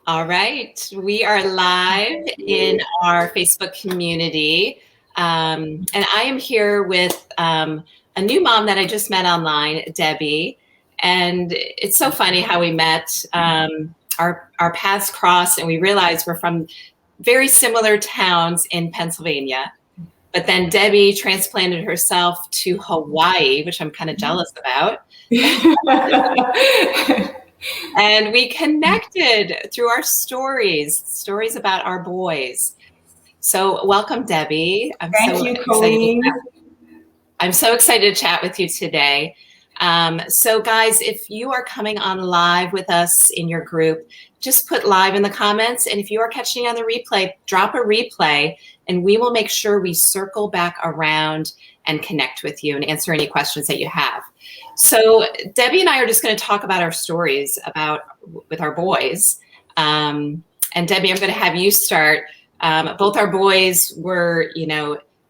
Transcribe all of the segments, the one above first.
All right, we are live in our Facebook community. And I am here with a new mom that I just met online, Debbie. And it's so funny how we met. Our paths crossed and we realized we're from very similar towns in Pennsylvania. But then Debbie transplanted herself to Hawaii, which I'm kind of jealous about. And we connected through our stories about our boys. So welcome, Debbie. Thank you, Colleen. I'm so excited to chat with you today. So guys, if you are coming on live with us in your group, just put live in the comments. And if you are catching on the replay, drop a replay and we will make sure we circle back around and connect with you and answer any questions that you have. So Debbie and I are just going to talk about our stories with our boys. And Debbie, I'm going to have you start. Both our boys were,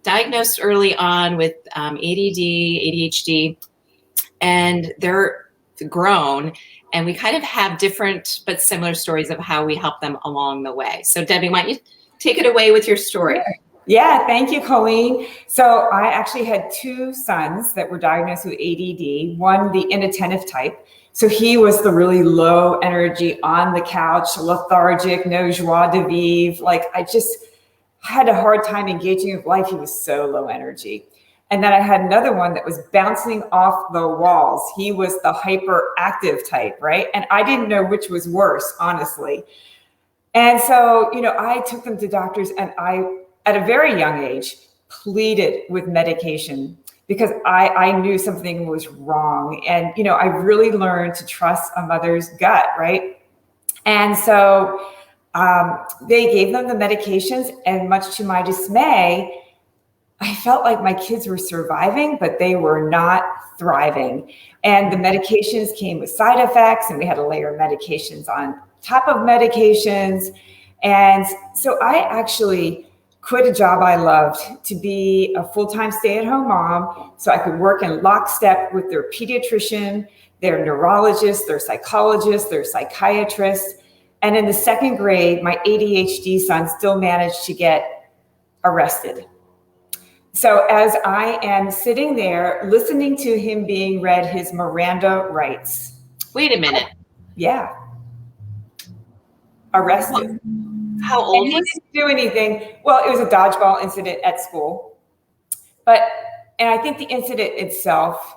diagnosed early on with ADD, ADHD, and they're grown. And we kind of have different but similar stories of how we help them along the way. So Debbie, why don't you take it away with your story? Yeah, thank you, Colleen. So I actually had two sons that were diagnosed with ADD, one the inattentive type. So he was the really low energy on the couch, lethargic, no joie de vivre. Like I just had a hard time engaging with life. He was so low energy. And then I had another one that was bouncing off the walls. He was the hyperactive type, right? And I didn't know which was worse, honestly. And so, I took them to doctors and I, at a very young age, pleaded with medication because I knew something was wrong. And, I really learned to trust a mother's gut, right? And so they gave them the medications, and much to my dismay, I felt like my kids were surviving, but they were not thriving. And the medications came with side effects, and we had to layer medications on top of medications. And so I actually quit a job I loved to be a full-time stay-at-home mom so I could work in lockstep with their pediatrician, their neurologist, their psychologist, their psychiatrist. And in the second grade, my ADHD son still managed to get arrested. So as I am sitting there listening to him being read his Miranda rights. Wait a minute. Yeah. Arrested. How old was he? Was didn't do anything. Well, it was a dodgeball incident at school. And I think the incident itself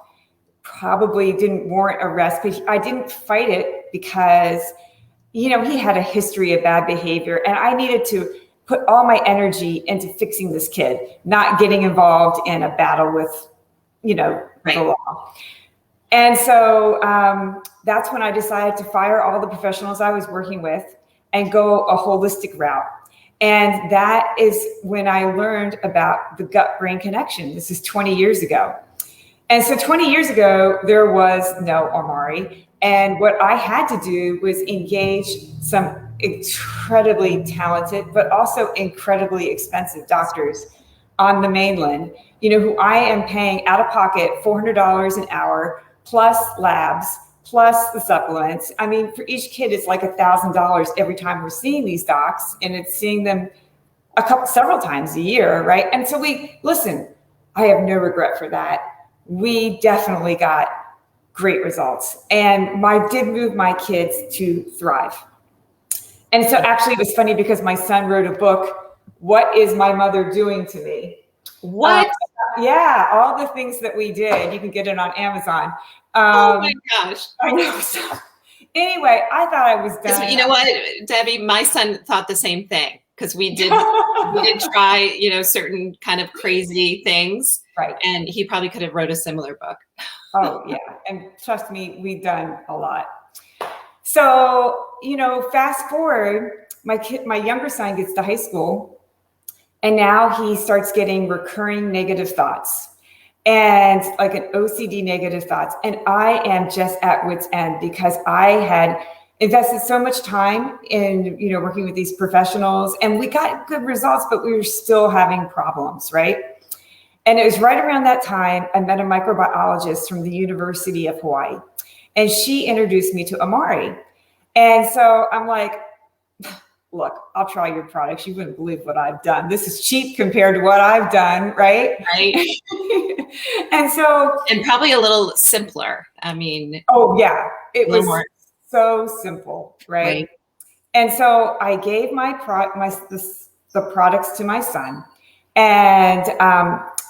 probably didn't warrant arrest, but I didn't fight it because, he had a history of bad behavior and I needed to put all my energy into fixing this kid, not getting involved in a battle with, right. the law. And so that's when I decided to fire all the professionals I was working with and go a holistic route. And that is when I learned about the gut-brain connection. This is 20 years ago. And so 20 years ago, there was no Omari. And what I had to do was engage some incredibly talented, but also incredibly expensive doctors on the mainland, who I am paying out of pocket $400 an hour, plus labs, plus the supplements. I mean, for each kid, it's like $1,000 every time we're seeing these docs, and it's seeing them several times a year, right? And so I have no regret for that. We definitely got great results, and did move my kids to thrive. And so actually it was funny because my son wrote a book, What Is My Mother Doing to Me? What? Yeah, all the things that we did. You can get it on Amazon. Oh my gosh. I know. So, anyway, I thought I was done. You know what, Debbie, my son thought the same thing because we did try, certain kind of crazy things. Right. And he probably could have wrote a similar book. Oh yeah. And trust me, we've done a lot. So, fast forward, my younger son gets to high school and now he starts getting recurring negative thoughts and like an OCD negative thoughts. And I am just at wit's end because I had invested so much time in, working with these professionals and we got good results, but we were still having problems, right? And it was right around that time I met a microbiologist from the University of Hawaii, and she introduced me to Omari. And so I'm like, look, I'll try your products. You wouldn't believe what I've done. This is cheap compared to what I've done, right? Right. And probably a little simpler. I mean, oh yeah, it was more so simple, right? And so I gave the products to my son, and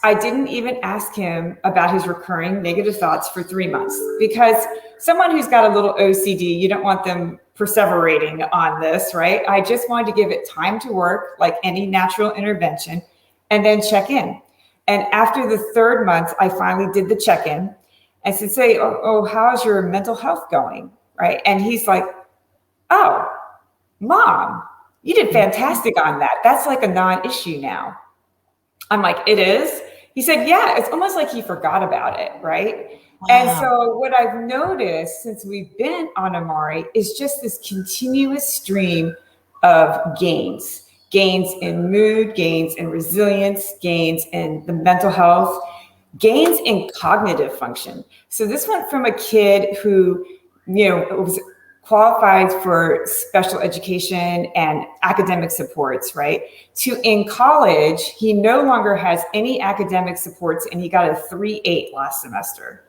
I didn't even ask him about his recurring negative thoughts for 3 months, because someone who's got a little OCD, you don't want them perseverating on this, right? I just wanted to give it time to work, like any natural intervention, and then check in. And after the 3rd month, I finally did the check-in. I said, say, oh, how's your mental health going, right? And he's like, oh, Mom, you did fantastic on that. That's like a non-issue now. I'm like, it is? He said, yeah, it's almost like he forgot about it, right? Wow. And so what I've noticed since we've been on Amari is just this continuous stream of gains in mood, gains in resilience, gains in the mental health, gains in cognitive function. So this went from a kid who, was qualified for special education and academic supports, right? To in college, he no longer has any academic supports, and he got a 3.8 last semester.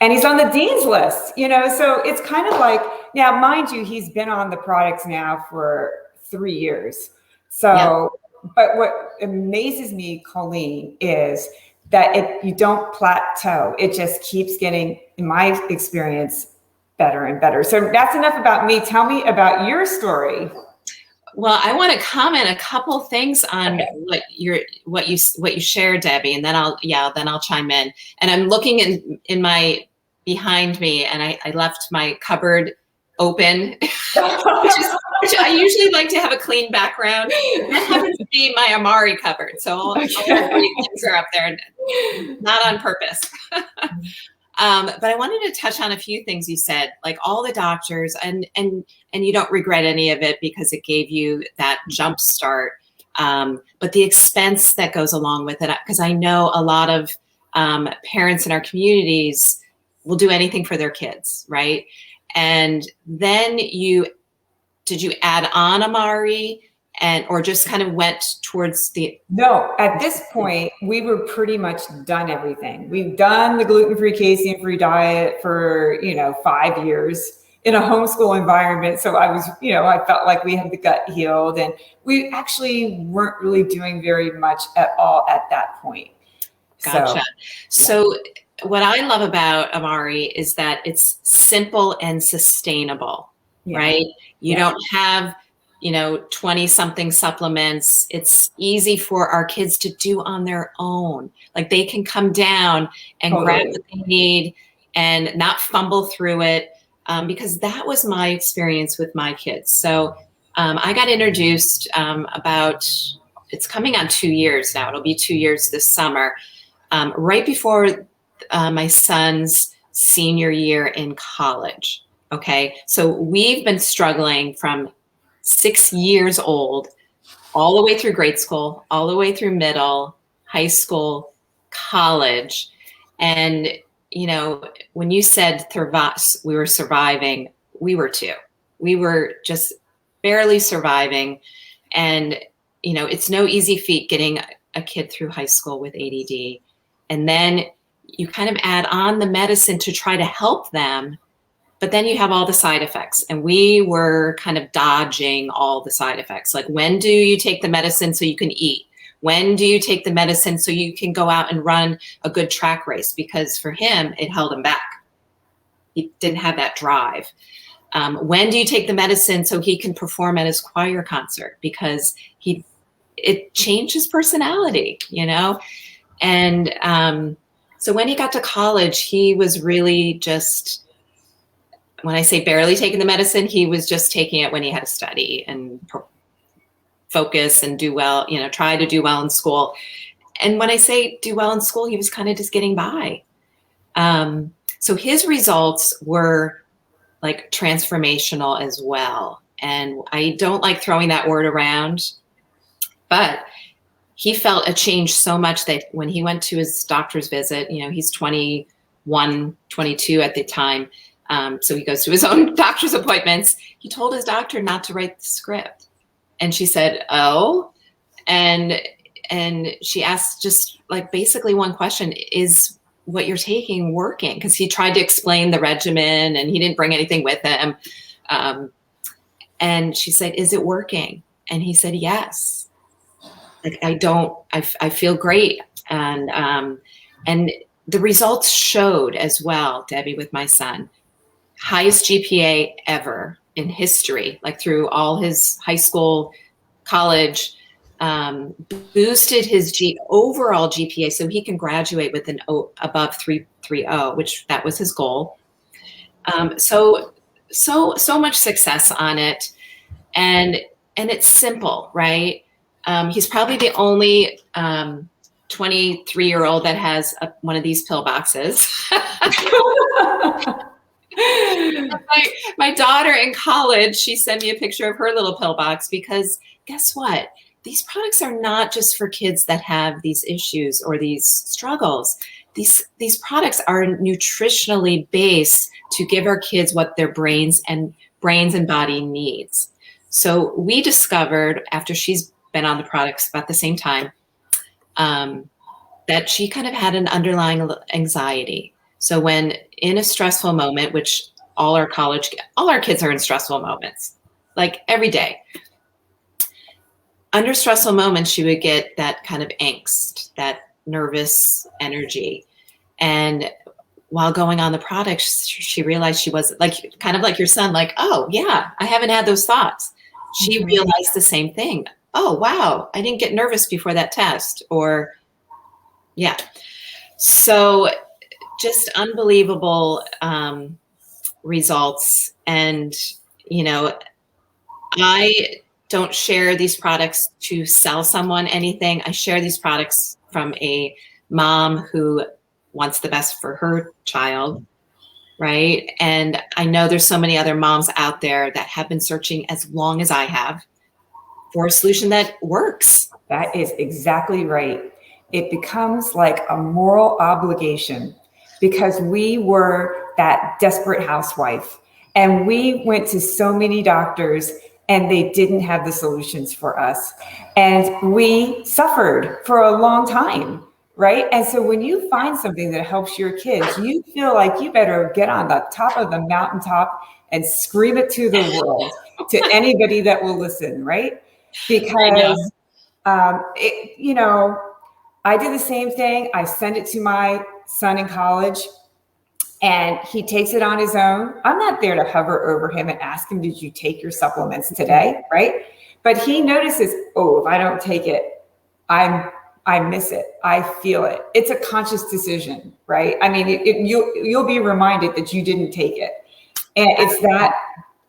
And he's on the dean's list, so it's kind of like, now, mind you, he's been on the products now for 3 years. So, yeah. But what amazes me, Colleen, is that you don't plateau. It just keeps getting, in my experience, better and better. So that's enough about me. Tell me about your story. Well, I want to comment a couple things on what you shared, Debbie, and then I'll chime in. And I'm looking in my behind me, and I left my cupboard open, which I usually like to have a clean background. That happens to be my Amari cupboard, so all the things are up there, not on purpose. But I wanted to touch on a few things you said, like all the doctors, and you don't regret any of it because it gave you that jump start. But the expense that goes along with it, because I know a lot of parents in our communities will do anything for their kids, right? And then did you add on Amari? Or just kind of went towards the... No, at this point, we were pretty much done everything. We've done the gluten-free, casein-free diet for, 5 years in a homeschool environment. So I was, I felt like we had the gut healed, and we actually weren't really doing very much at all at that point. Gotcha. So what I love about Amari is that it's simple and sustainable, right? You don't have 20 something supplements. It's easy for our kids to do on their own. Like they can come down and grab what they need and not fumble through it. Because that was my experience with my kids. So I got introduced it's coming on 2 years now. It'll be 2 years this summer, right before my son's senior year in college. Okay. So we've been struggling from 6 years old, all the way through grade school, all the way through middle, high school, college. And, when you said we were surviving, we were too. We were just barely surviving. And, it's no easy feat getting a kid through high school with ADD. And then you kind of add on the medicine to try to help them. But then you have all the side effects, and we were kind of dodging all the side effects. Like, when do you take the medicine so you can eat? When do you take the medicine so you can go out and run a good track race? Because for him, it held him back. He didn't have that drive. When do you take the medicine so he can perform at his choir concert? Because it changed his personality, And so when he got to college, he was really just... When I say barely taking the medicine, he was just taking it when he had to study and focus and do well, try to do well in school. And when I say do well in school, he was kind of just getting by. So his results were like transformational as well. And I don't like throwing that word around, but he felt a change so much that when he went to his doctor's visit, he's 21, 22 at the time. So he goes to his own doctor's appointments. he told his doctor not to write the script. And she said, oh, and she asked just like basically one question, is what you're taking working? Because he tried to explain the regimen and he didn't bring anything with him. And she said, is it working? And he said, yes. Like, I feel great. And the results showed as well, Debbie, with my son, highest GPA ever in history, like through all his high school, college, boosted his overall GPA so he can graduate with an above 3.30, which that was his goal. So much success on it, and it's simple, right? He's probably the only 23-year-old that has one of these pill boxes. My daughter in college, she sent me a picture of her little pill box because guess what? These products are not just for kids that have these issues or these struggles. These products are nutritionally based to give our kids what their brains and body needs. So we discovered after she's been on the products about the same time, that she kind of had an underlying anxiety. So when in a stressful moment, which all our kids are in stressful moments, like every day. Under stressful moments, she would get that kind of angst, that nervous energy. And while going on the products, she realized she was like, kind of like your son, like, oh yeah, I haven't had those thoughts. She realized the same thing. Oh, wow, I didn't get nervous before that test, or yeah. So just unbelievable results. And, you know, I don't share these products to sell someone anything. I share these products from a mom who wants the best for her child, right? And I know there's so many other moms out there that have been searching as long as I have for a solution that works. That is exactly right. It becomes like a moral obligation because we were that desperate housewife and we went to so many doctors and they didn't have the solutions for us. And we suffered for a long time, right? And so when you find something that helps your kids, you feel like you better get on the top of the mountaintop and scream it to the world, to anybody that will listen, right? Because, you know, I did the same thing. I sent it to my son in college and he takes it on his own. I'm not there to hover over him and ask him, did you take your supplements today? Right. But he notices, oh, if I don't take it, I miss it. I feel it. It's a conscious decision, right? I mean, you'll be reminded that you didn't take it. And it's that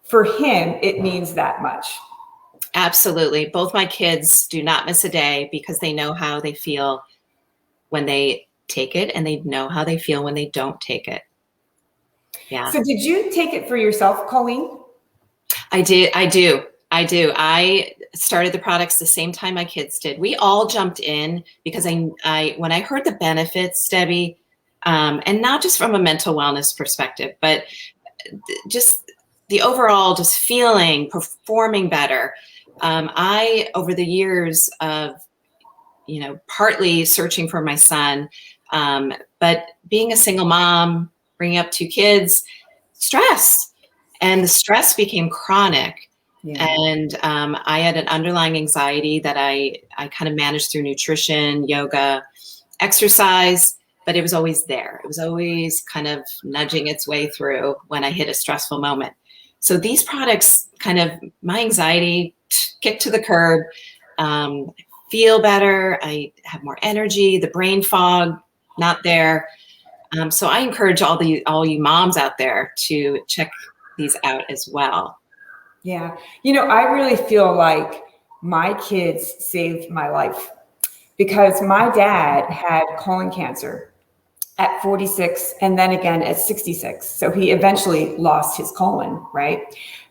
for him, it means that much. Absolutely. Both my kids do not miss a day because they know how they feel when they take it and they know how they feel when they don't take it. Yeah. So did you take it for yourself, Colleen? I do. I started the products the same time my kids did. We all jumped in because I when I heard the benefits, Debbie, and not just from a mental wellness perspective, but just the overall just feeling, performing better. I, over the years of, you know, partly searching for my son, but being a single mom, bringing up 2 kids, stress, and the stress became chronic. Yeah. And I had an underlying anxiety that I kind of managed through nutrition, yoga, exercise, but it was always there. It was always kind of nudging its way through when I hit a stressful moment. So these products kind of, my anxiety kicked to the curb, feel better. I have more energy, the brain fog, not there. So I encourage all you moms out there to check these out as well. Yeah. You know, I really feel like my kids saved my life because my dad had colon cancer at 46 and then again at 66. So he eventually lost his colon, right?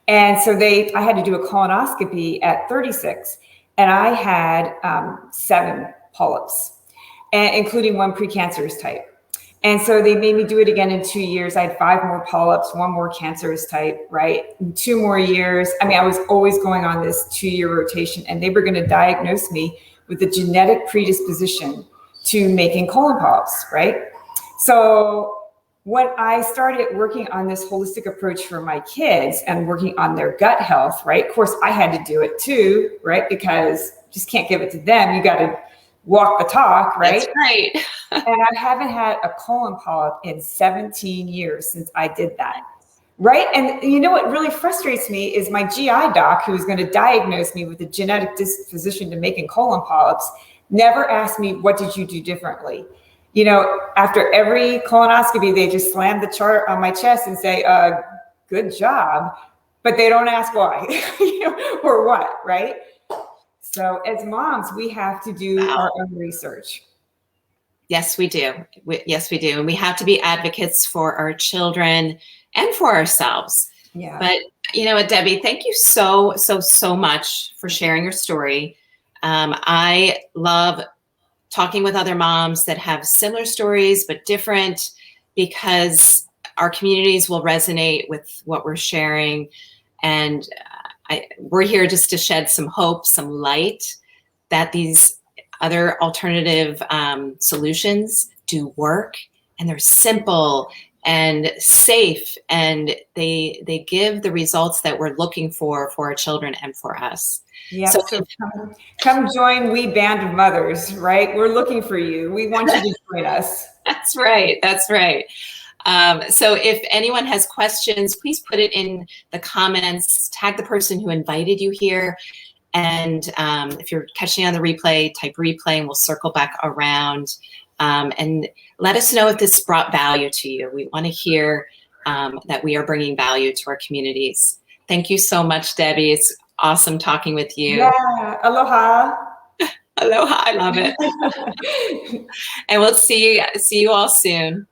And so I had to do a colonoscopy at 36 and I had 7 polyps, and including 1 precancerous type. And so they made me do it again in 2 years. I had 5 more polyps, 1 more cancerous type, right? In 2 more years. I mean, I was always going on this 2-year rotation, and they were going to diagnose me with a genetic predisposition to making colon polyps, right? So when I started working on this holistic approach for my kids and working on their gut health, right? Of course, I had to do it too, right? Because you just can't give it to them. You got to walk the talk, right? That's right. And I haven't had a colon polyp in 17 years since I did that, right? And you know what really frustrates me is my GI doc, who was going to diagnose me with a genetic disposition to making colon polyps, never asked me, what did you do differently? You know, after every colonoscopy, they just slam the chart on my chest and say, good job, but they don't ask why, you know, or what, right? So as moms, we have to do our own research. Yes, we do. Yes, we do. And we have to be advocates for our children and for ourselves. Yeah. But you know what, Debbie, thank you so much for sharing your story. I love talking with other moms that have similar stories but different, because our communities will resonate with what we're sharing. And we're here just to shed some hope, some light that these other alternative solutions do work, and they're simple and safe, and they give the results that we're looking for our children and for us. Yeah, so come join We Band of Mothers, right? We're looking for you. We want you to join us. That's right. That's right. So if anyone has questions, please put it in the comments, tag the person who invited you here. And if you're catching on the replay, type replay and we'll circle back around. And let us know if this brought value to you. We want to hear that we are bringing value to our communities. Thank you so much, Debbie. It's awesome talking with you. Yeah, aloha. Aloha, I love it. And we'll see you all soon.